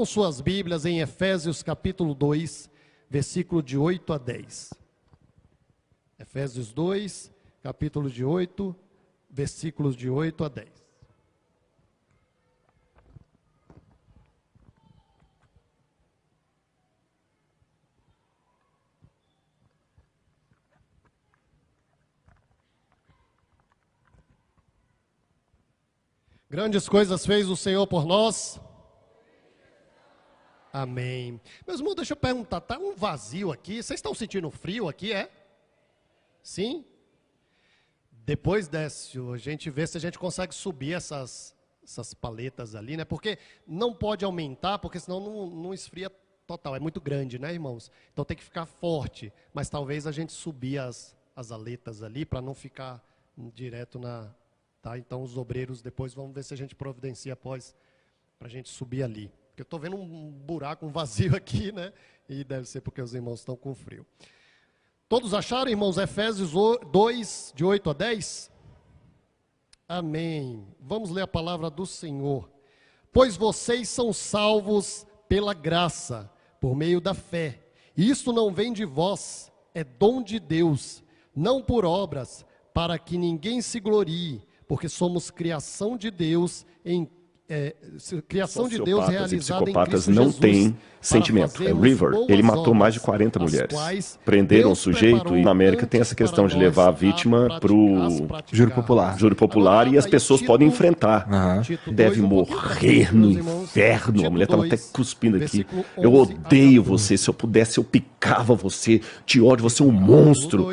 Abram suas Bíblias em Efésios capítulo 2, versículo de 8 a 10. Efésios 2, capítulo de 8, versículos de 8 a 10. Grandes coisas fez o Senhor por nós. Amém. Meus irmãos, deixa eu perguntar, está um vazio aqui? Vocês estão sentindo frio aqui, é? Sim? Depois desce, a gente vê se a gente consegue subir essas paletas ali, né? Porque não pode aumentar, porque senão não esfria total. É muito grande, né, irmãos? Então tem que ficar forte. Mas talvez a gente subir as aletas ali, para não ficar direto na... Tá? Então os obreiros depois vamos ver se a gente providencia após, para a gente subir ali. Porque eu estou vendo um buraco, um vazio aqui, né? E deve ser porque os irmãos estão com frio. Todos acharam, irmãos, Efésios 2, de 8 a 10? Amém. Vamos ler a palavra do Senhor. Pois vocês são salvos pela graça, por meio da fé. E isto não vem de vós, é dom de Deus, não por obras, para que ninguém se glorie, porque somos criação de Deus criação de Deus realizada em psicopatas Cristo não Jesus, têm sentimento. É River, ele matou mais de 40 mulheres. Prenderam o sujeito e na América tem essa questão de levar a vítima para o júri popular. Júri popular e as pessoas podem enfrentar. Deve morrer no inferno. A mulher estava até cuspindo aqui. Eu odeio você. Se eu pudesse, eu picava você. Te ódio, você é um monstro.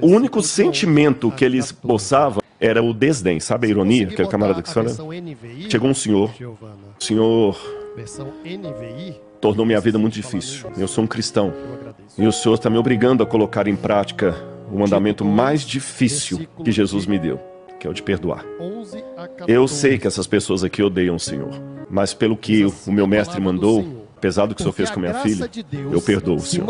O único sentimento que eles esboçavam era o desdém, sabe a ironia? Aquele camarada que fala. Chegou um senhor, o senhor tornou minha vida muito difícil. Eu sou um cristão e o senhor está me obrigando a colocar em prática o mandamento mais difícil que Jesus me deu, que é o de perdoar. Eu sei que essas pessoas aqui odeiam o Senhor, mas pelo que o meu mestre mandou, apesar do que o senhor fez com minha filha, eu perdoo o senhor.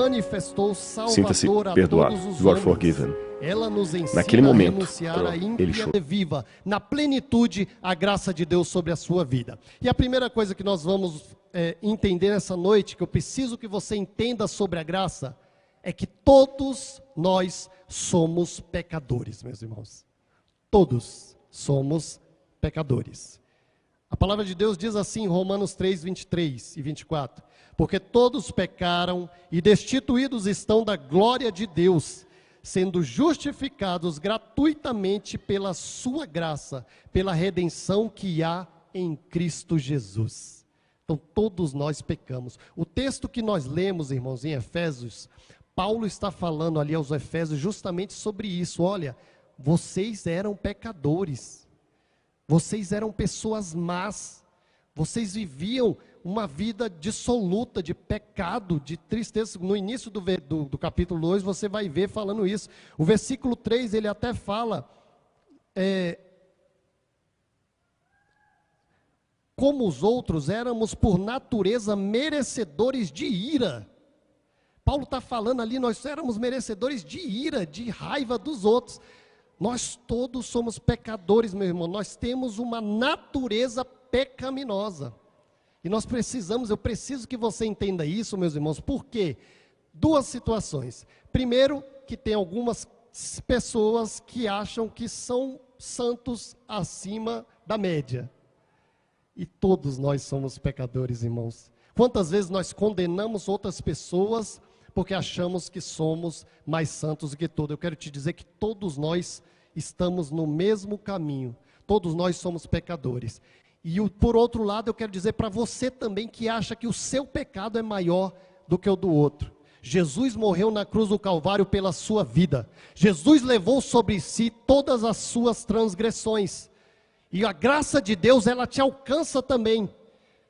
Sinta-se perdoado. You are forgiven. Ela nos ensina Naquele momento, a renunciar à ele chorou. ímpia viva, na plenitude, a graça de Deus sobre a sua vida. E a primeira coisa que nós vamos entender nessa noite, que eu preciso que você entenda sobre a graça, é que todos nós somos pecadores, meus irmãos. Todos somos pecadores. A palavra de Deus diz assim em Romanos 3, 23 e 24. Porque todos pecaram e destituídos estão da glória de Deus, sendo justificados gratuitamente pela sua graça, pela redenção que há em Cristo Jesus. Então todos nós pecamos. O texto que nós lemos, irmãos, em Efésios, Paulo está falando ali aos Efésios justamente sobre isso. Olha, vocês eram pecadores, vocês eram pessoas más, vocês viviam uma vida dissoluta, de pecado, de tristeza. No início do capítulo 2 você vai ver falando isso. O versículo 3 ele até fala, como os outros éramos por natureza merecedores de ira. Paulo está falando ali, nós éramos merecedores de ira, de raiva dos outros. Nós todos somos pecadores, meu irmão, nós temos uma natureza pecaminosa. E nós precisamos, eu preciso que você entenda isso, meus irmãos, por quê? Duas situações. Primeiro, que tem algumas pessoas que acham que são santos acima da média. E todos nós somos pecadores, irmãos. Quantas vezes nós condenamos outras pessoas porque achamos que somos mais santos do que todos? Eu quero te dizer que todos nós estamos no mesmo caminho. Todos nós somos pecadores. E por outro lado, eu quero dizer para você também que acha que o seu pecado é maior do que o do outro. Jesus morreu na cruz do Calvário pela sua vida. Jesus levou sobre si todas as suas transgressões. E a graça de Deus, ela te alcança também.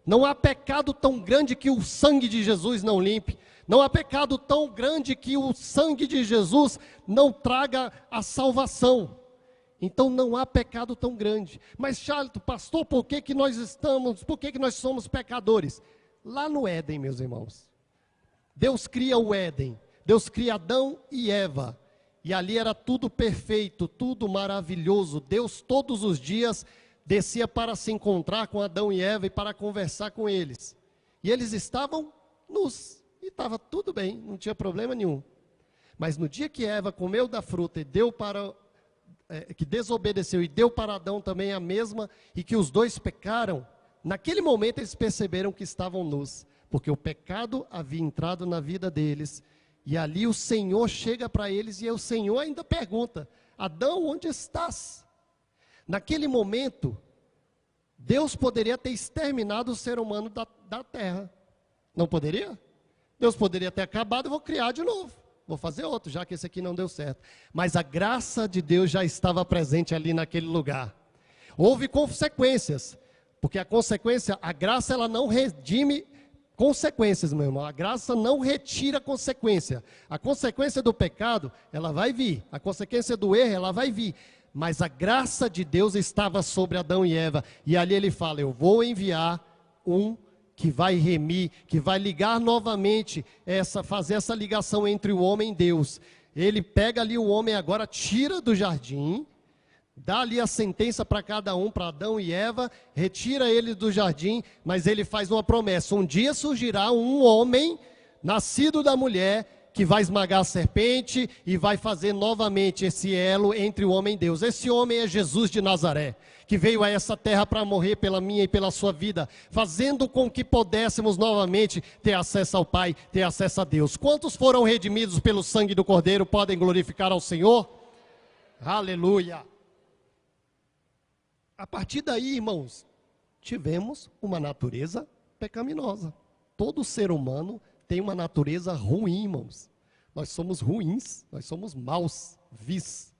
Não há pecado tão grande que o sangue de Jesus não limpe. Não há pecado tão grande que o sangue de Jesus não traga a salvação. Então não há pecado tão grande. Mas Charlton, pastor, por que nós somos pecadores? Lá no Éden, meus irmãos, Deus cria o Éden, Deus cria Adão e Eva, e ali era tudo perfeito, tudo maravilhoso. Deus todos os dias descia para se encontrar com Adão e Eva e para conversar com eles. E eles estavam nus. E estava tudo bem, não tinha problema nenhum. Mas no dia que Eva comeu da fruta e deu para... que desobedeceu e deu para Adão também a mesma, e que os dois pecaram, naquele momento eles perceberam que estavam nus, porque o pecado havia entrado na vida deles, e ali o Senhor chega para eles, e o Senhor ainda pergunta: Adão, onde estás? Naquele momento, Deus poderia ter exterminado o ser humano da terra, não poderia? Deus poderia ter acabado, eu vou criar de novo. Vou fazer outro, já que esse aqui não deu certo. Mas a graça de Deus já estava presente ali naquele lugar. Houve consequências, porque a consequência, a graça ela não redime consequências, meu irmão. A graça não retira consequência. A consequência do pecado, ela vai vir. A consequência do erro, ela vai vir. Mas a graça de Deus estava sobre Adão e Eva. E ali ele fala: eu vou enviar um que vai remir, que vai ligar novamente, fazer essa ligação entre o homem e Deus. Ele pega ali o homem agora, tira do jardim, dá ali a sentença para cada um, para Adão e Eva, retira ele do jardim, mas ele faz uma promessa: um dia surgirá um homem, nascido da mulher, que vai esmagar a serpente e vai fazer novamente esse elo entre o homem e Deus. Esse homem é Jesus de Nazaré, que veio a essa terra para morrer pela minha e pela sua vida, fazendo com que pudéssemos novamente ter acesso ao Pai, ter acesso a Deus. Quantos foram redimidos pelo sangue do Cordeiro podem glorificar ao Senhor? Aleluia! A partir daí, irmãos, tivemos uma natureza pecaminosa. Todo ser humano tem uma natureza ruim, irmãos. Nós somos ruins, nós somos maus, vis.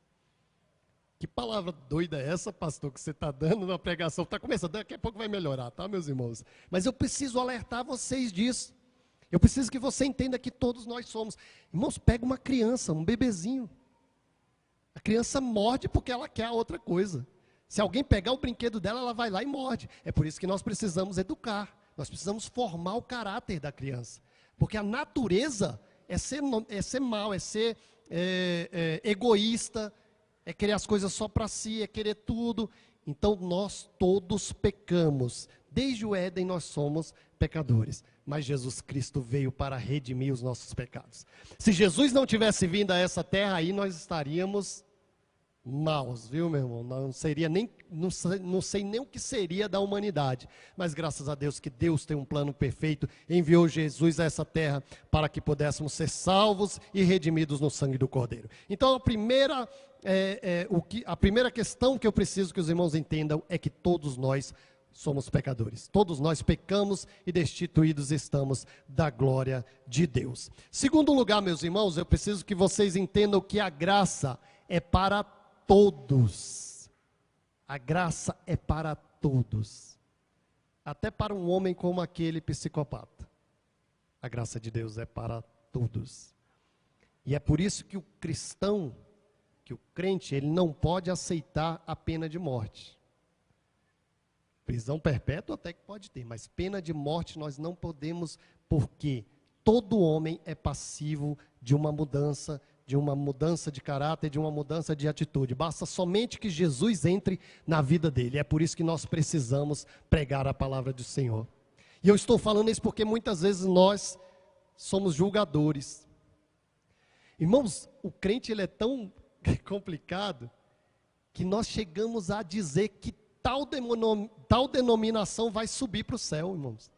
Que palavra doida é essa, pastor, que você está dando na pregação? Está começando, daqui a pouco vai melhorar, tá, meus irmãos? Mas eu preciso alertar vocês disso. Eu preciso que você entenda que todos nós somos. Irmãos, pega uma criança, um bebezinho. A criança morde porque ela quer a outra coisa. Se alguém pegar o brinquedo dela, ela vai lá e morde. É por isso que nós precisamos educar. Nós precisamos formar o caráter da criança. Porque a natureza é ser mau, é ser egoísta, é querer as coisas só para si, é querer tudo. Então nós todos pecamos. Desde o Éden nós somos pecadores. Mas Jesus Cristo veio para redimir os nossos pecados. Se Jesus não tivesse vindo a essa terra, aí nós estaríamos maus, viu, meu irmão? Não sei nem o que seria da humanidade, mas graças a Deus que Deus tem um plano perfeito, enviou Jesus a essa terra para que pudéssemos ser salvos e redimidos no sangue do Cordeiro. Então a primeira questão que eu preciso que os irmãos entendam é que todos nós somos pecadores, todos nós pecamos e destituídos estamos da glória de Deus. Segundo lugar, meus irmãos, eu preciso que vocês entendam que a graça é para todos. A graça é para todos. Até para um homem como aquele psicopata. A graça de Deus é para todos. E é por isso que o cristão, que o crente, ele não pode aceitar a pena de morte. Prisão perpétua até que pode ter, mas pena de morte nós não podemos, porque todo homem é passivo de uma mudança de caráter, de uma mudança de atitude. Basta somente que Jesus entre na vida dele. É por isso que nós precisamos pregar a palavra do Senhor. E eu estou falando isso porque muitas vezes nós somos julgadores. Irmãos, o crente ele é tão complicado que nós chegamos a dizer que tal denominação vai subir para o céu, irmãos.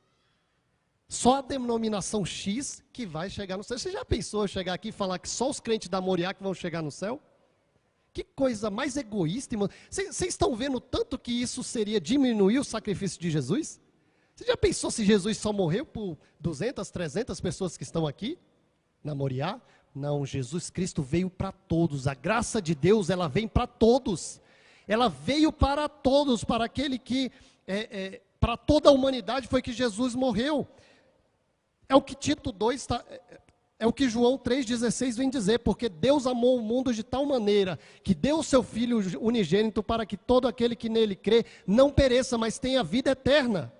Só a denominação X que vai chegar no céu. Você já pensou em chegar aqui e falar que só os crentes da Moriá que vão chegar no céu? Que coisa mais egoísta, irmão. Vocês estão vendo tanto que isso seria diminuir o sacrifício de Jesus? Você já pensou se Jesus só morreu por 200, 300 pessoas que estão aqui na Moriá? Não, Jesus Cristo veio para todos. A graça de Deus, ela vem para todos. Ela veio para todos, para aquele que, para toda a humanidade foi que Jesus morreu. É o que Tito 2 é o que João 3,16 vem dizer, porque Deus amou o mundo de tal maneira que deu o seu Filho unigênito para que todo aquele que nele crê não pereça, mas tenha vida eterna.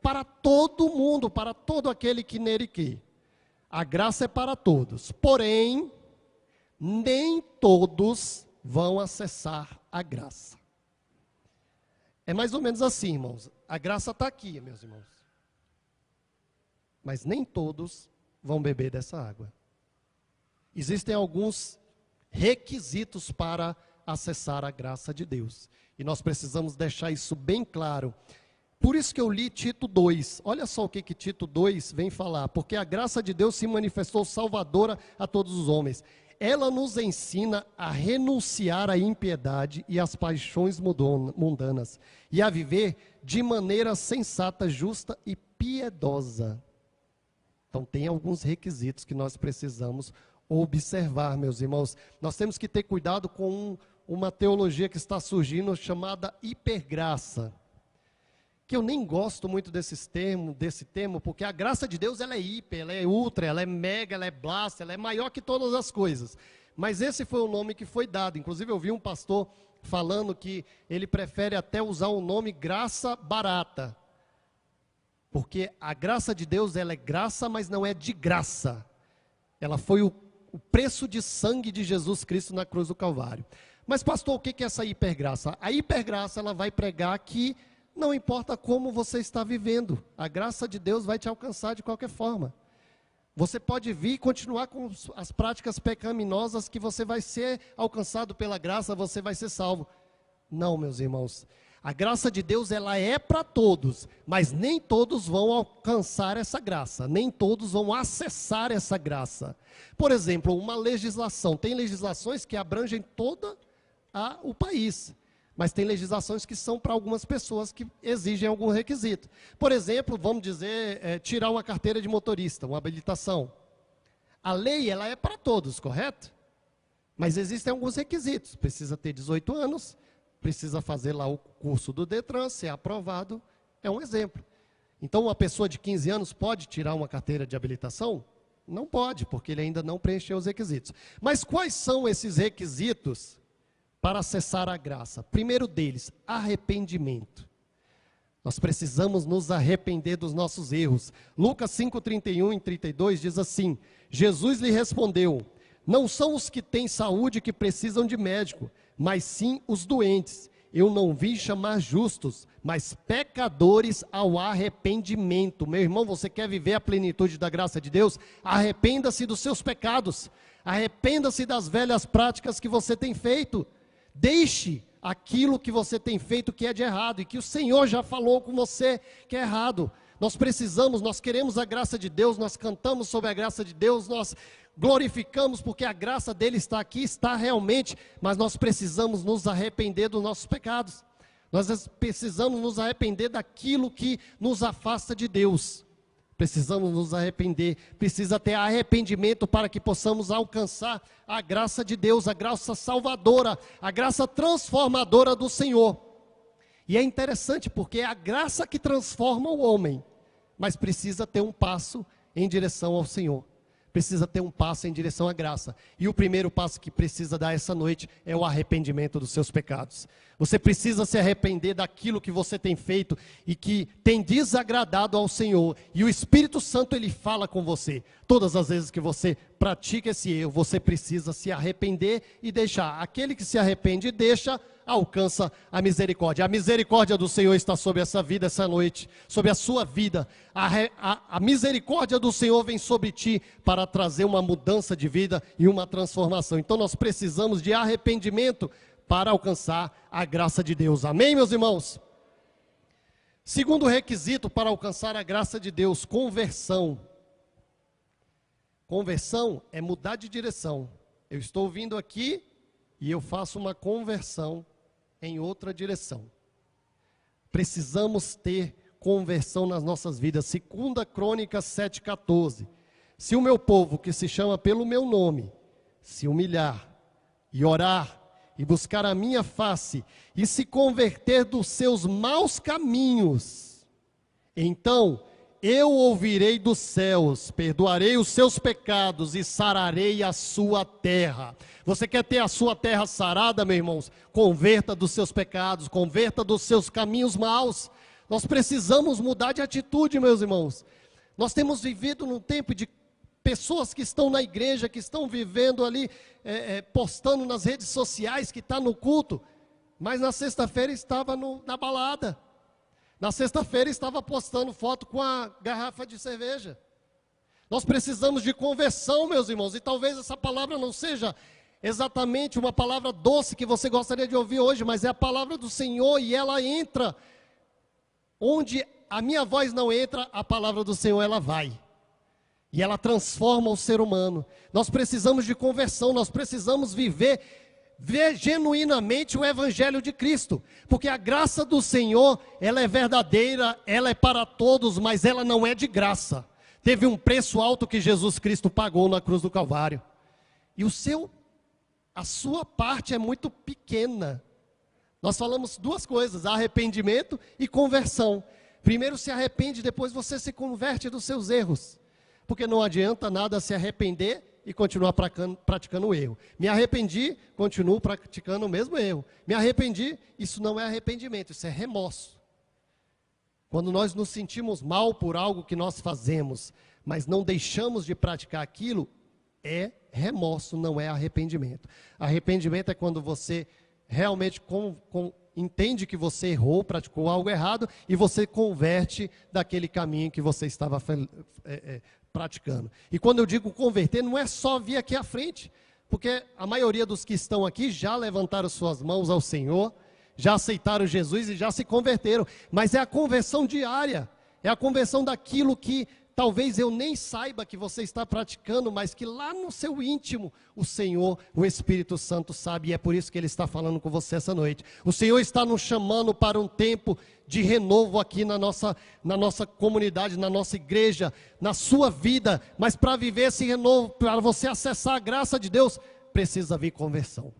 Para todo mundo, para todo aquele que nele crê. A graça é para todos, porém, nem todos vão acessar a graça. É mais ou menos assim, irmãos. A graça está aqui, meus irmãos. mas nem todos vão beber dessa água. Existem alguns requisitos para acessar a graça de Deus. E nós precisamos deixar isso bem claro. Por isso que eu li Tito 2. Olha só o que Tito 2 vem falar. Porque a graça de Deus se manifestou salvadora a todos os homens. Ela nos ensina a renunciar à impiedade e às paixões mundanas. E a viver de maneira sensata, justa e piedosa. Então tem alguns requisitos que nós precisamos observar, meus irmãos. Nós temos que ter cuidado com uma teologia que está surgindo chamada hipergraça. Que eu nem gosto muito desse termo, porque a graça de Deus ela é hiper, ela é ultra, ela é mega, ela é blasta, ela é maior que todas as coisas. Mas esse foi o nome que foi dado. Inclusive eu vi um pastor falando que ele prefere até usar o nome graça barata. Porque a graça de Deus ela é graça, mas não é de graça. Ela foi o preço de sangue de Jesus Cristo na cruz do Calvário. Mas pastor, o que é essa hipergraça? A hipergraça ela vai pregar que não importa como você está vivendo, a graça de Deus vai te alcançar de qualquer forma. Você pode vir e continuar com as práticas pecaminosas que você vai ser alcançado pela graça, você vai ser salvo. Não, meus irmãos. A graça de Deus ela é para todos, mas nem todos vão alcançar essa graça, nem todos vão acessar essa graça. Por exemplo, uma legislação, tem legislações que abrangem todo o país, mas tem legislações que são para algumas pessoas que exigem algum requisito. Por exemplo, vamos dizer, tirar uma carteira de motorista, uma habilitação. A lei ela é para todos, correto? Mas existem alguns requisitos, precisa ter 18 anos, precisa fazer lá o curso do Detran, ser aprovado, é um exemplo. Então uma pessoa de 15 anos pode tirar uma carteira de habilitação? Não pode, porque ele ainda não preencheu os requisitos. Mas quais são esses requisitos para acessar a graça? Primeiro deles, arrependimento. Nós precisamos nos arrepender dos nossos erros. Lucas 5:31 e 32 diz assim: Jesus lhe respondeu: não são os que têm saúde que precisam de médico, mas sim os doentes. Eu não vim chamar justos, mas pecadores ao arrependimento. Meu irmão, você quer viver a plenitude da graça de Deus? Arrependa-se dos seus pecados. Arrependa-se das velhas práticas que você tem feito. Deixe aquilo que você tem feito que é de errado e que o Senhor já falou com você que é errado. Nós queremos a graça de Deus, nós cantamos sobre a graça de Deus, nós glorificamos porque a graça dele está aqui, está realmente, mas nós precisamos nos arrepender dos nossos pecados. Nós precisamos nos arrepender daquilo que nos afasta de Deus. Precisamos nos arrepender, precisa ter arrependimento para que possamos alcançar a graça de Deus, a graça salvadora, a graça transformadora do Senhor. E é interessante porque é a graça que transforma o homem, mas precisa ter um passo em direção ao Senhor. Precisa ter um passo em direção à graça. E o primeiro passo que precisa dar essa noite é o arrependimento dos seus pecados. Você precisa se arrepender daquilo que você tem feito e que tem desagradado ao Senhor. E o Espírito Santo, ele fala com você. Todas as vezes que você pratica esse erro, você precisa se arrepender e deixar. Aquele que se arrepende e deixa, alcança a misericórdia. A misericórdia do Senhor está sobre essa vida, essa noite, sobre a sua vida. A misericórdia do Senhor vem sobre ti para trazer uma mudança de vida e uma transformação. Então nós precisamos de arrependimento para alcançar a graça de Deus. Amém, meus irmãos? Segundo requisito para alcançar a graça de Deus, conversão. Conversão é mudar de direção. Eu estou vindo aqui e eu faço uma conversão em outra direção. Precisamos ter conversão nas nossas vidas. 2 Crônicas 7,14. Se o meu povo, que se chama pelo meu nome, se humilhar e orar e buscar a minha face e se converter dos seus maus caminhos, então eu ouvirei dos céus, perdoarei os seus pecados e sararei a sua terra. Você quer ter a sua terra sarada, meus irmãos? Converta dos seus pecados, converta dos seus caminhos maus. Nós precisamos mudar de atitude, meus irmãos. Nós temos vivido num tempo de pessoas que estão na igreja, que estão vivendo ali, postando nas redes sociais que está no culto, mas na sexta-feira estava na balada. Na sexta-feira estava postando foto com a garrafa de cerveja. Nós precisamos de conversão, meus irmãos, e talvez essa palavra não seja exatamente uma palavra doce que você gostaria de ouvir hoje, mas é a palavra do Senhor e ela entra onde a minha voz não entra, a palavra do Senhor ela vai. E ela transforma o ser humano. Nós precisamos de conversão, nós precisamos viver genuinamente o Evangelho de Cristo. Porque a graça do Senhor, ela é verdadeira, ela é para todos, mas ela não é de graça. Teve um preço alto que Jesus Cristo pagou na cruz do Calvário. E a sua parte é muito pequena. Nós falamos duas coisas, arrependimento e conversão. Primeiro se arrepende, depois você se converte dos seus erros. Porque não adianta nada se arrepender e continuar praticando o erro. Me arrependi, continuo praticando o mesmo erro. Me arrependi, isso não é arrependimento, isso é remorso. Quando nós nos sentimos mal por algo que nós fazemos, mas não deixamos de praticar aquilo, é remorso, não é arrependimento. Arrependimento é quando você realmente entende que você errou, praticou algo errado, e você converte daquele caminho que você estava praticando. E quando eu digo converter, não é só vir aqui à frente, porque a maioria dos que estão aqui já levantaram suas mãos ao Senhor, já aceitaram Jesus e já se converteram, mas é a conversão diária, é a conversão daquilo que talvez eu nem saiba que você está praticando, mas que lá no seu íntimo, o Senhor, o Espírito Santo sabe, e é por isso que Ele está falando com você essa noite. O Senhor está nos chamando para um tempo de renovo aqui na nossa comunidade, na nossa igreja, na sua vida, mas para viver esse renovo, para você acessar a graça de Deus, precisa haver conversão,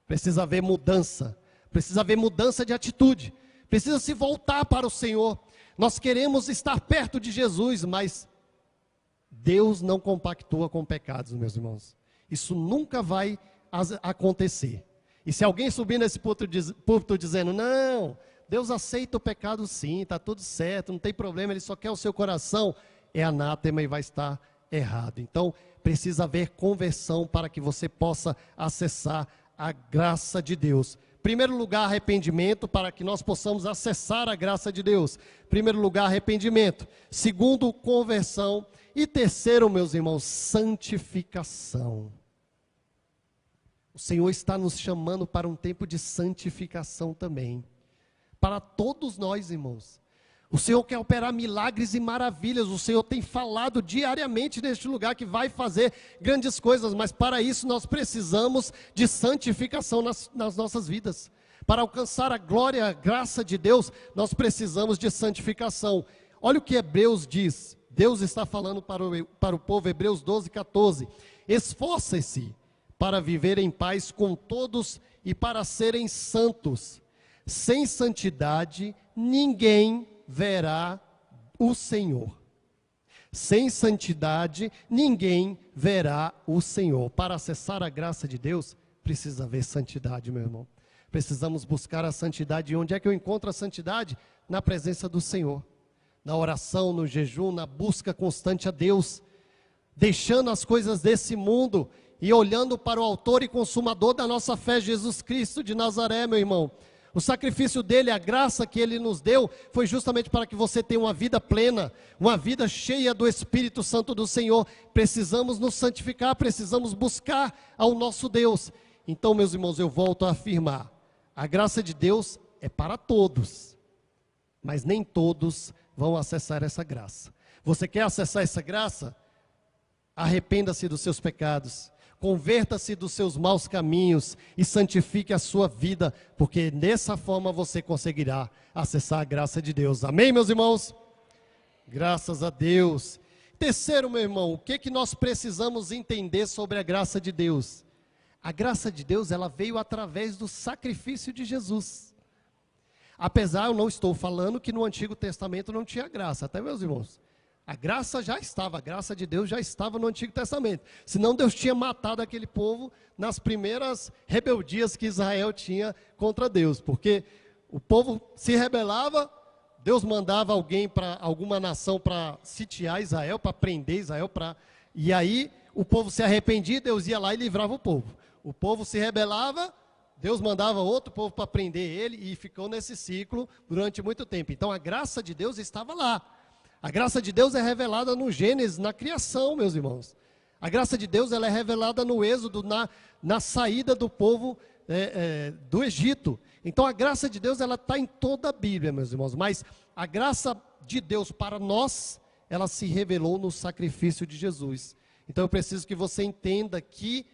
precisa haver mudança, precisa haver mudança de atitude, precisa se voltar para o Senhor. Nós queremos estar perto de Jesus, mas Deus não compactua com pecados, meus irmãos. Isso nunca vai acontecer. E se alguém subir nesse púlpito dizendo, não, Deus aceita o pecado sim, está tudo certo, não tem problema, Ele só quer o seu coração, é anátema e vai estar errado. Então, precisa haver conversão para que você possa acessar a graça de Deus. Primeiro lugar, arrependimento, para que nós possamos acessar a graça de Deus. Primeiro lugar, arrependimento. Segundo, conversão. E terceiro, meus irmãos, santificação. O Senhor está nos chamando para um tempo de santificação também. Para todos nós, irmãos. O Senhor quer operar milagres e maravilhas. O Senhor tem falado diariamente neste lugar que vai fazer grandes coisas. Mas para isso nós precisamos de santificação nas nossas vidas. Para alcançar a glória, a graça de Deus, nós precisamos de santificação. Olha o que Hebreus diz. Deus está falando para o povo, Hebreus 12, 14. Esforcem-se para viver em paz com todos e para serem santos. Sem santidade, ninguém verá o Senhor. Sem santidade, ninguém verá o Senhor. Para acessar a graça de Deus, precisa haver santidade, meu irmão. Precisamos buscar a santidade. E onde é que eu encontro a santidade? Na presença do Senhor. Na oração, no jejum, na busca constante a Deus. Deixando as coisas desse mundo e olhando para o autor e consumador da nossa fé, Jesus Cristo de Nazaré, meu irmão. O sacrifício dele, a graça que ele nos deu, foi justamente para que você tenha uma vida plena, uma vida cheia do Espírito Santo do Senhor. Precisamos nos santificar, precisamos buscar ao nosso Deus. Então, meus irmãos, eu volto a afirmar, a graça de Deus é para todos, mas nem todos vão acessar essa graça. Você quer acessar essa graça? Arrependa-se dos seus pecados. Converta-se dos seus maus caminhos e santifique a sua vida, porque dessa forma você conseguirá acessar a graça de Deus. Amém, meus irmãos? Graças a Deus. Terceiro, meu irmão, o que nós precisamos entender sobre a graça de Deus? A graça de Deus, ela veio através do sacrifício de Jesus. Apesar, eu não estou falando que no Antigo Testamento não tinha graça, até meus irmãos. A graça já estava, a graça de Deus já estava no Antigo Testamento. Senão Deus tinha matado aquele povo nas primeiras rebeldias que Israel tinha contra Deus. Porque o povo se rebelava, Deus mandava alguém para alguma nação para sitiar Israel, para prender Israel. E aí o povo se arrependia, Deus ia lá e livrava o povo. O povo se rebelava, Deus mandava outro povo para prender ele e ficou nesse ciclo durante muito tempo. Então a graça de Deus estava lá. A graça de Deus é revelada no Gênesis, na criação, meus irmãos. A graça de Deus ela é revelada no Êxodo, na saída do povo do Egito. Então a graça de Deus ela está em toda a Bíblia, meus irmãos. Mas a graça de Deus para nós, ela se revelou no sacrifício de Jesus. Então eu preciso que você entenda que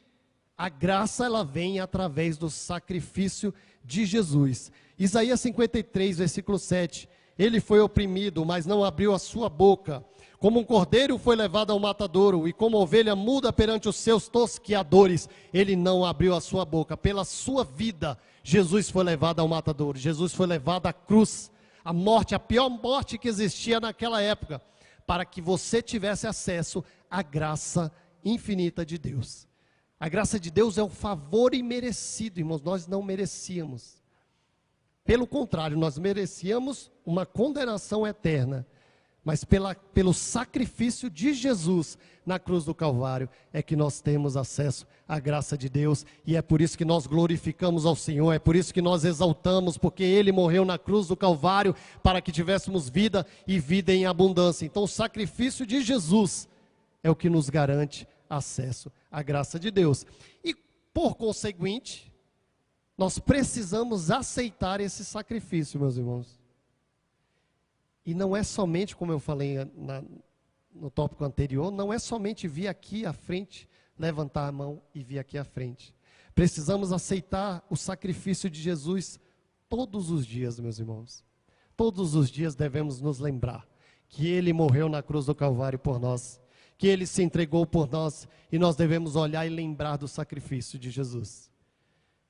a graça ela vem através do sacrifício de Jesus. Isaías 53, versículo 7. Ele foi oprimido, mas não abriu a sua boca. Como um cordeiro foi levado ao matadouro, e como ovelha muda perante os seus tosqueadores, ele não abriu a sua boca. Pela sua vida, Jesus foi levado ao matadouro. Jesus foi levado à cruz, a morte, a pior morte que existia naquela época, para que você tivesse acesso à graça infinita de Deus. A graça de Deus é o favor imerecido, irmãos, nós não merecíamos. Pelo contrário, nós merecíamos uma condenação eterna, mas pelo sacrifício de Jesus na cruz do Calvário, é que nós temos acesso à graça de Deus, e é por isso que nós glorificamos ao Senhor, é por isso que nós exaltamos, porque Ele morreu na cruz do Calvário, para que tivéssemos vida e vida em abundância. Então o sacrifício de Jesus é o que nos garante acesso à graça de Deus, e por conseguinte, nós precisamos aceitar esse sacrifício, meus irmãos. E não é somente, como eu falei no tópico anterior, não é somente vir aqui à frente, levantar a mão e vir aqui à frente. Precisamos aceitar o sacrifício de Jesus todos os dias, meus irmãos. Todos os dias devemos nos lembrar que Ele morreu na cruz do Calvário por nós, que Ele se entregou por nós, e nós devemos olhar e lembrar do sacrifício de Jesus.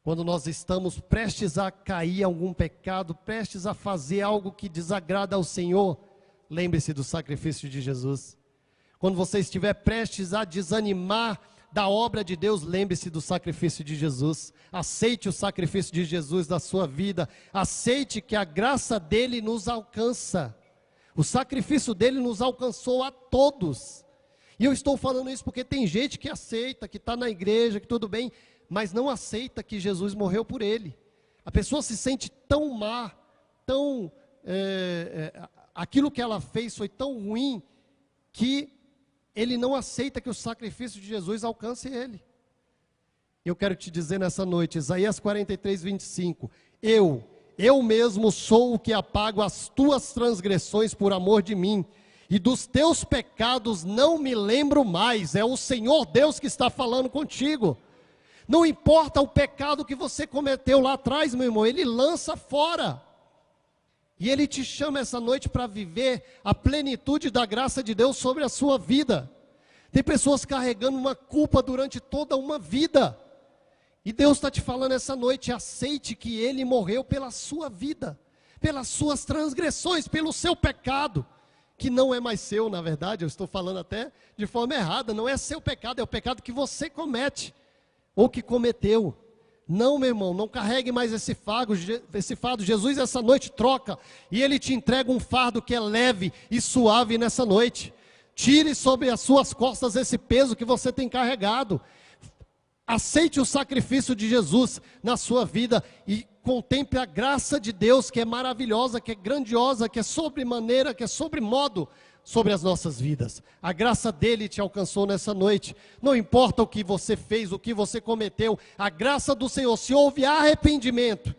Quando nós estamos prestes a cair em algum pecado, prestes a fazer algo que desagrada ao Senhor, lembre-se do sacrifício de Jesus. Quando você estiver prestes a desanimar da obra de Deus, lembre-se do sacrifício de Jesus. Aceite o sacrifício de Jesus na sua vida. Aceite que a graça dele nos alcança. O sacrifício dele nos alcançou a todos. E eu estou falando isso porque tem gente que aceita, que está na igreja, que tudo bem, mas não aceita que Jesus morreu por ele. A pessoa se sente tão má, aquilo que ela fez foi tão ruim, que ele não aceita que o sacrifício de Jesus alcance ele. Eu quero te dizer nessa noite, Isaías 43, 25, eu mesmo sou o que apago as tuas transgressões por amor de mim, e dos teus pecados não me lembro mais. É o Senhor Deus que está falando contigo. Não importa o pecado que você cometeu lá atrás, meu irmão, Ele lança fora. E Ele te chama essa noite para viver a plenitude da graça de Deus sobre a sua vida. Tem pessoas carregando uma culpa durante toda uma vida. E Deus está te falando essa noite, aceite que Ele morreu pela sua vida, pelas suas transgressões, pelo seu pecado, que não é mais seu, na verdade, eu estou falando até de forma errada, não é seu pecado, é o pecado que você comete, ou que cometeu. Não, meu irmão, não carregue mais esse fardo. Jesus essa noite troca, e Ele te entrega um fardo que é leve e suave nessa noite. Tire sobre as suas costas esse peso que você tem carregado. Aceite o sacrifício de Jesus na sua vida e contemple a graça de Deus, que é maravilhosa, que é grandiosa, que é sobremaneira, que é sobremodo sobre as nossas vidas. A graça dele te alcançou nessa noite. Não importa o que você fez, o que você cometeu, a graça do Senhor, se houve arrependimento,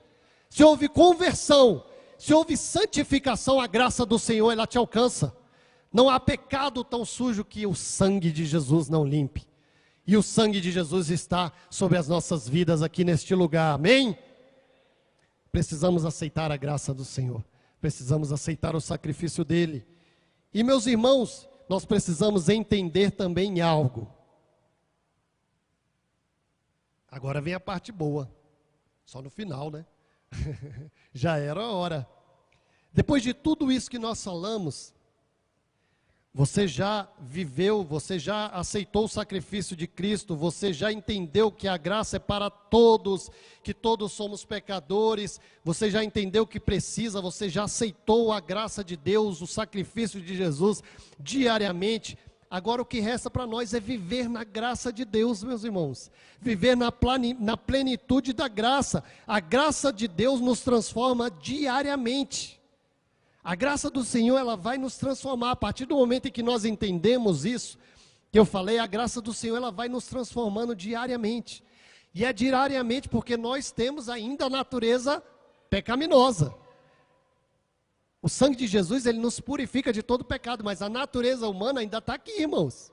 se houve conversão, se houve santificação, a graça do Senhor, ela te alcança. Não há pecado tão sujo que o sangue de Jesus não limpe. E o sangue de Jesus está sobre as nossas vidas aqui neste lugar, amém? Precisamos aceitar a graça do Senhor, precisamos aceitar o sacrifício dele. E meus irmãos, nós precisamos entender também algo. Agora vem a parte boa, só no final, né? Já era a hora. Depois de tudo isso que nós falamos, você já viveu, você já aceitou o sacrifício de Cristo, você já entendeu que a graça é para todos, que todos somos pecadores, você já entendeu que precisa, você já aceitou a graça de Deus, o sacrifício de Jesus diariamente. Agora o que resta para nós é viver na graça de Deus, meus irmãos, viver na plenitude da graça. A graça de Deus nos transforma diariamente. A graça do Senhor, ela vai nos transformar. A partir do momento em que nós entendemos isso, que eu falei, a graça do Senhor, ela vai nos transformando diariamente. E é diariamente porque nós temos ainda a natureza pecaminosa. O sangue de Jesus, ele nos purifica de todo pecado, mas a natureza humana ainda está aqui, irmãos.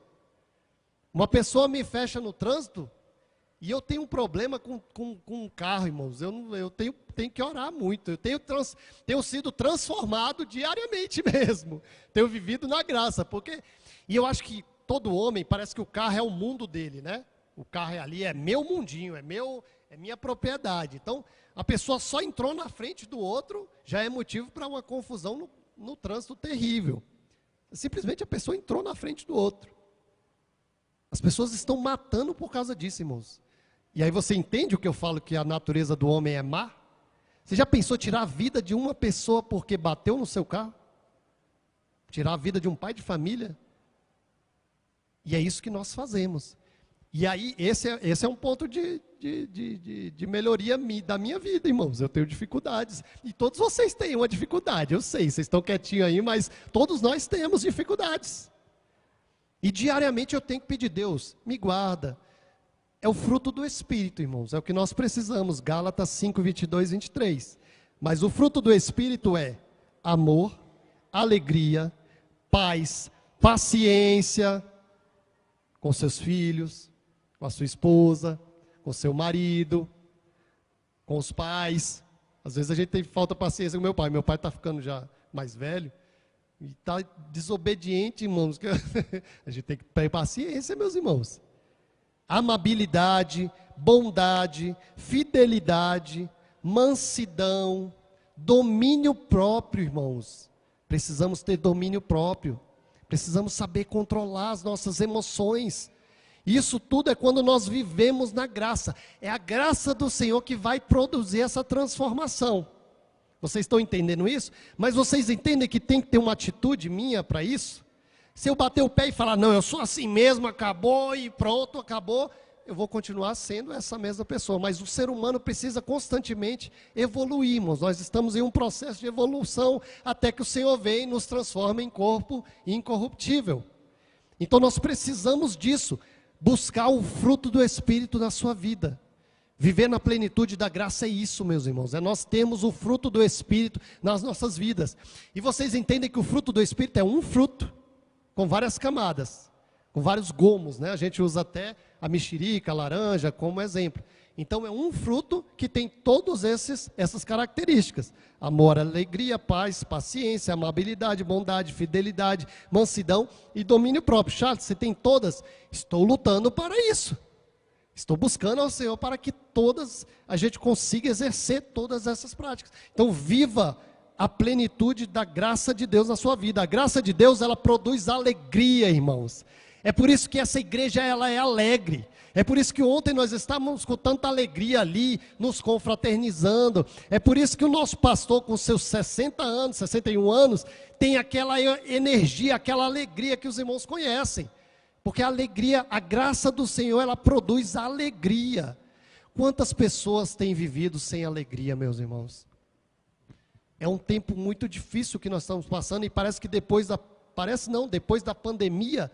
Uma pessoa me fecha no trânsito e eu tenho um problema com um carro, irmãos. Eu tenho que orar muito. Eu tenho sido transformado diariamente mesmo. Tenho vivido na graça. E eu acho que todo homem, parece que o carro é o mundo dele, né? O carro ali é meu mundinho, é minha propriedade. Então, a pessoa só entrou na frente do outro, já é motivo para uma confusão no trânsito terrível. Simplesmente a pessoa entrou na frente do outro. As pessoas estão matando por causa disso, irmãos. E aí você entende o que eu falo, que a natureza do homem é má? Você já pensou tirar a vida de uma pessoa porque bateu no seu carro? Tirar a vida de um pai de família? E é isso que nós fazemos. E aí, esse é um ponto de melhoria da minha vida, irmãos. Eu tenho dificuldades. E todos vocês têm uma dificuldade, eu sei. Vocês estão quietinhos aí, mas todos nós temos dificuldades. E diariamente eu tenho que pedir, Deus, me guarda. É o fruto do Espírito, irmãos. É o que nós precisamos. Gálatas 5, 22, 23. Mas o fruto do Espírito é amor, alegria, paz, paciência com seus filhos, com a sua esposa, com seu marido, com os pais. Às vezes a gente tem falta de paciência com meu pai. Meu pai está ficando já mais velho e está desobediente, irmãos. A gente tem que ter paciência, meus irmãos. Amabilidade, bondade, fidelidade, mansidão, domínio próprio, irmãos. Precisamos ter domínio próprio. Precisamos saber controlar as nossas emoções. Isso tudo é quando nós vivemos na graça. É a graça do Senhor que vai produzir essa transformação. Vocês estão entendendo isso? Mas vocês entendem que tem que ter uma atitude minha para isso? Se eu bater o pé e falar, não, eu sou assim mesmo, acabou e pronto, acabou, eu vou continuar sendo essa mesma pessoa. Mas o ser humano precisa constantemente evoluir, irmãos. Nós estamos em um processo de evolução até que o Senhor venha e nos transforme em corpo incorruptível. Então nós precisamos disso. Buscar o fruto do Espírito na sua vida. Viver na plenitude da graça é isso, meus irmãos. É nós temos o fruto do Espírito nas nossas vidas. E vocês entendem que o fruto do Espírito é um fruto, com várias camadas, com vários gomos, né? A gente usa até a mexerica, a laranja como exemplo. Então é um fruto que tem todas essas características. Amor, alegria, paz, paciência, amabilidade, bondade, fidelidade, mansidão e domínio próprio. Charles, você tem todas? Estou lutando para isso. Estou buscando ao Senhor para que a gente consiga exercer todas essas práticas. Então viva a plenitude da graça de Deus na sua vida. A graça de Deus, ela produz alegria, irmãos. É por isso que essa igreja, ela é alegre. É por isso que ontem nós estávamos com tanta alegria ali, nos confraternizando. É por isso que o nosso pastor, com seus 60 anos, 61 anos, tem aquela energia, aquela alegria que os irmãos conhecem. Porque a alegria, a graça do Senhor, ela produz alegria. Quantas pessoas têm vivido sem alegria, meus irmãos? É um tempo muito difícil que nós estamos passando e parece que depois da pandemia,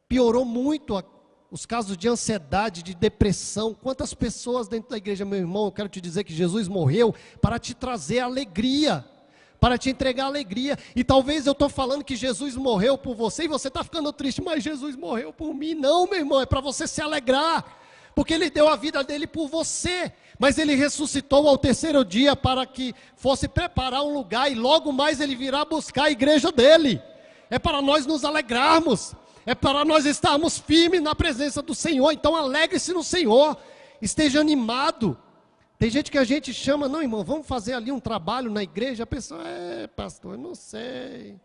piorou muito os casos de ansiedade, de depressão. Quantas pessoas dentro da igreja, meu irmão, eu quero te dizer que Jesus morreu para te trazer alegria, para te entregar alegria. E talvez eu estou falando que Jesus morreu por você e você está ficando triste, mas Jesus morreu por mim. Não, meu irmão, é para você se alegrar, porque Ele deu a vida dele por você, mas Ele ressuscitou ao terceiro dia para que fosse preparar um lugar e logo mais Ele virá buscar a igreja dele. É para nós nos alegrarmos. É para nós estarmos firmes na presença do Senhor. Então alegre-se no Senhor, esteja animado. Tem gente que a gente chama, não, irmão, vamos fazer ali um trabalho na igreja. A pessoa, pastor, eu não sei,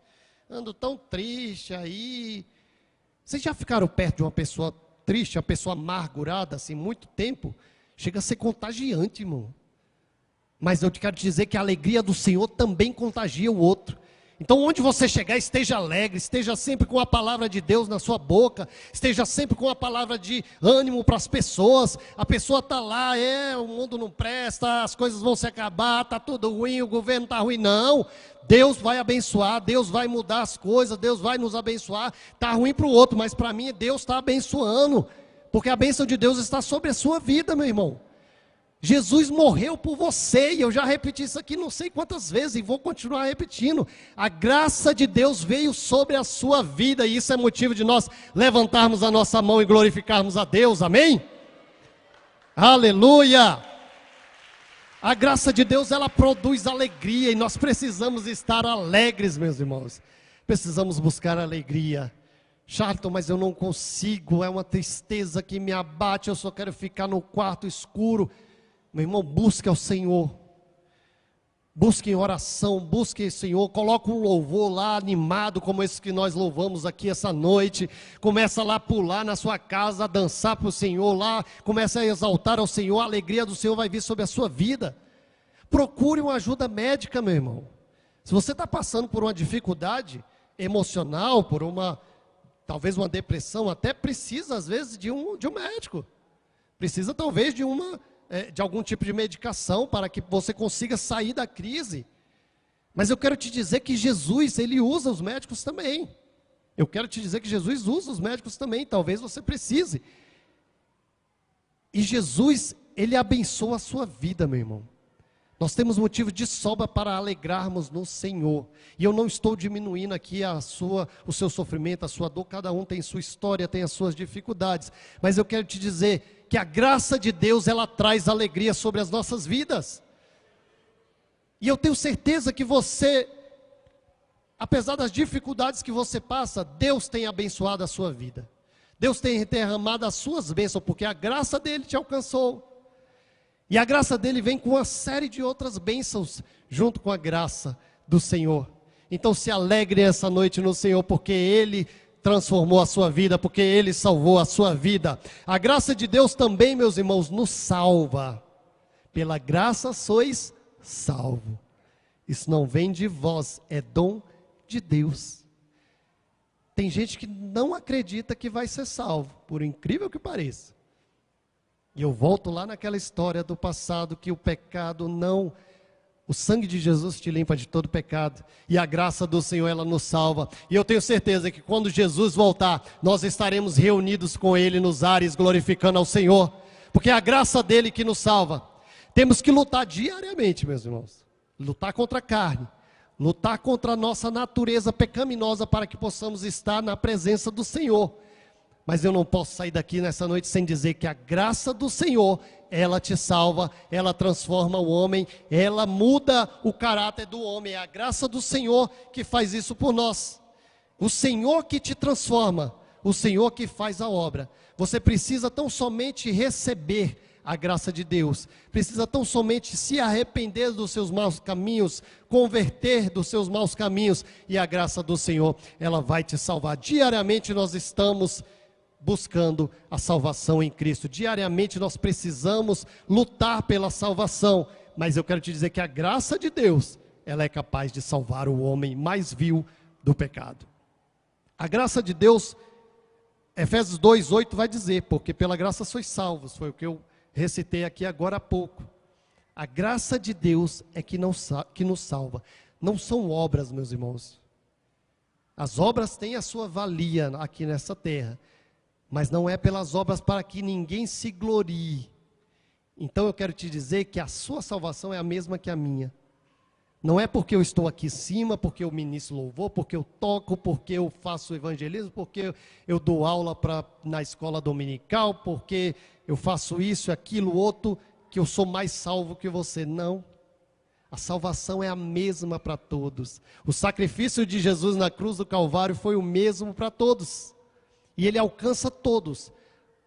ando tão triste aí. Vocês já ficaram perto de uma pessoa triste, uma pessoa amargurada, assim, muito tempo? Chega a ser contagiante, irmão. Mas eu te quero dizer que a alegria do Senhor também contagia o outro. Então, onde você chegar, esteja alegre, esteja sempre com a palavra de Deus na sua boca, esteja sempre com a palavra de ânimo para as pessoas. A pessoa está lá, o mundo não presta, as coisas vão se acabar, está tudo ruim, o governo está ruim. Não, Deus vai abençoar, Deus vai mudar as coisas, Deus vai nos abençoar. Está ruim para o outro, mas para mim Deus está abençoando, porque a bênção de Deus está sobre a sua vida, meu irmão. Jesus morreu por você, e eu já repeti isso aqui não sei quantas vezes, e vou continuar repetindo. A graça de Deus veio sobre a sua vida, e isso é motivo de nós levantarmos a nossa mão e glorificarmos a Deus, amém? Aleluia! A graça de Deus, ela produz alegria, e nós precisamos estar alegres, meus irmãos. Precisamos buscar alegria. Charlton, mas eu não consigo, é uma tristeza que me abate, eu só quero ficar no quarto escuro. Meu irmão, busque ao Senhor, busque em oração, busque o Senhor, coloque um louvor lá animado, como esse que nós louvamos aqui essa noite, começa lá a pular na sua casa, a dançar para o Senhor lá, começa a exaltar ao Senhor, a alegria do Senhor vai vir sobre a sua vida. Procure uma ajuda médica, meu irmão. Se você está passando por uma dificuldade emocional, por talvez uma depressão, até precisa às vezes de um médico, precisa talvez de algum tipo de medicação para que você consiga sair da crise. Mas eu quero te dizer que Jesus, Ele usa os médicos também. Eu quero te dizer que Jesus usa os médicos também, talvez você precise. E Jesus, Ele abençoa a sua vida, meu irmão. Nós temos motivo de sobra para alegrarmos no Senhor. E eu não estou diminuindo aqui o seu sofrimento, a sua dor. Cada um tem sua história, tem as suas dificuldades. Mas eu quero te dizer que a graça de Deus, ela traz alegria sobre as nossas vidas. E eu tenho certeza que você, apesar das dificuldades que você passa, Deus tem abençoado a sua vida. Deus tem derramado as suas bênçãos, porque a graça dele te alcançou. E a graça dele vem com uma série de outras bênçãos, junto com a graça do Senhor. Então se alegre essa noite no Senhor, porque Ele transformou a sua vida, porque Ele salvou a sua vida. A graça de Deus também, meus irmãos, nos salva. Pela graça sois salvos. Isso não vem de vós, é dom de Deus. Tem gente que não acredita que vai ser salvo, por incrível que pareça. E eu volto lá naquela história do passado, que o pecado não... O sangue de Jesus te limpa de todo pecado. E a graça do Senhor, ela nos salva. E eu tenho certeza que quando Jesus voltar, nós estaremos reunidos com Ele nos ares, glorificando ao Senhor. Porque é a graça dele que nos salva. Temos que lutar diariamente, meus irmãos. Lutar contra a carne. Lutar contra a nossa natureza pecaminosa, para que possamos estar na presença do Senhor. Mas eu não posso sair daqui nessa noite sem dizer que a graça do Senhor, ela te salva, ela transforma o homem, ela muda o caráter do homem. É a graça do Senhor que faz isso por nós. O Senhor que te transforma, o Senhor que faz a obra. Você precisa tão somente receber a graça de Deus, precisa tão somente se arrepender dos seus maus caminhos, converter dos seus maus caminhos, e a graça do Senhor, ela vai te salvar. Diariamente nós estamos buscando a salvação em Cristo. Diariamente nós precisamos lutar pela salvação, mas eu quero te dizer que a graça de Deus, ela é capaz de salvar o homem mais vil do pecado. A graça de Deus, Efésios 2:8 vai dizer, porque pela graça sois salvos, foi o que eu recitei aqui agora há pouco. A graça de Deus é que nos salva. Não são obras, meus irmãos. As obras têm a sua valia aqui nessa terra, mas não é pelas obras para que ninguém se glorie. Então eu quero te dizer que a sua salvação é a mesma que a minha. Não é porque eu estou aqui em cima, porque eu ministro louvor, porque eu toco, porque eu faço evangelismo, porque eu dou aula na escola dominical, porque eu faço isso, aquilo, outro, que eu sou mais salvo que você. Não. A salvação é a mesma para todos. O sacrifício de Jesus na cruz do Calvário foi o mesmo para todos. E ele alcança todos.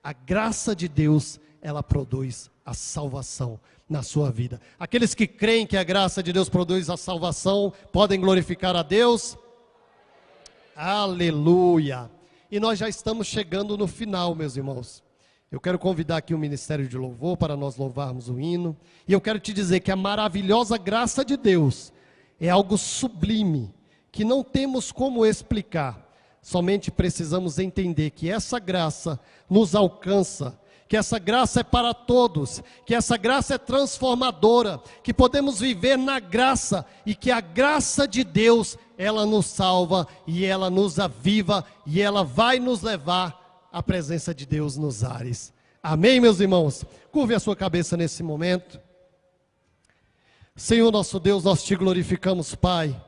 A graça de Deus, ela produz a salvação na sua vida. Aqueles que creem que a graça de Deus produz a salvação, podem glorificar a Deus. Aleluia! E nós já estamos chegando no final, meus irmãos. Eu quero convidar aqui o Ministério de Louvor para nós louvarmos o hino. E eu quero te dizer que a maravilhosa graça de Deus é algo sublime, que não temos como explicar. Somente precisamos entender que essa graça nos alcança, que essa graça é para todos, que essa graça é transformadora, que podemos viver na graça e que a graça de Deus, ela nos salva e ela nos aviva e ela vai nos levar à presença de Deus nos ares. Amém, meus irmãos? Curve a sua cabeça nesse momento. Senhor nosso Deus, nós te glorificamos, Pai.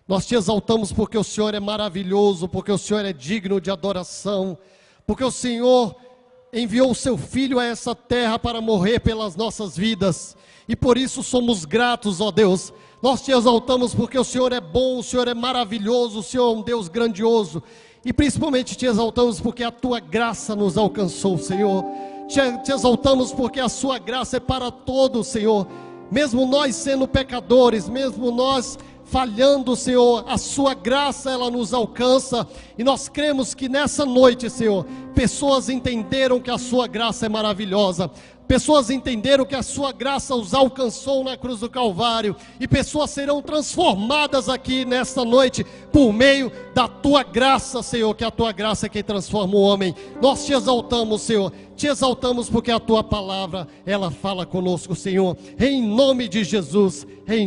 Nós te exaltamos porque o Senhor é maravilhoso, porque o Senhor é digno de adoração, porque o Senhor enviou o seu Filho a essa terra para morrer pelas nossas vidas, e por isso somos gratos, ó Deus. Nós te exaltamos porque o Senhor é bom, o Senhor é maravilhoso, o Senhor é um Deus grandioso, e principalmente te exaltamos porque a tua graça nos alcançou, Senhor. Te exaltamos porque a sua graça é para todos, Senhor. Mesmo nós sendo pecadores, mesmo nós falhando, Senhor, a sua graça ela nos alcança, e nós cremos que nessa noite, Senhor, pessoas entenderam que a sua graça é maravilhosa, pessoas entenderam que a sua graça os alcançou na cruz do Calvário, e pessoas serão transformadas aqui nesta noite, por meio da tua graça, Senhor, que a tua graça é quem transforma o homem. Nós te exaltamos, Senhor, te exaltamos porque a tua palavra, ela fala conosco, Senhor, em nome de Jesus, em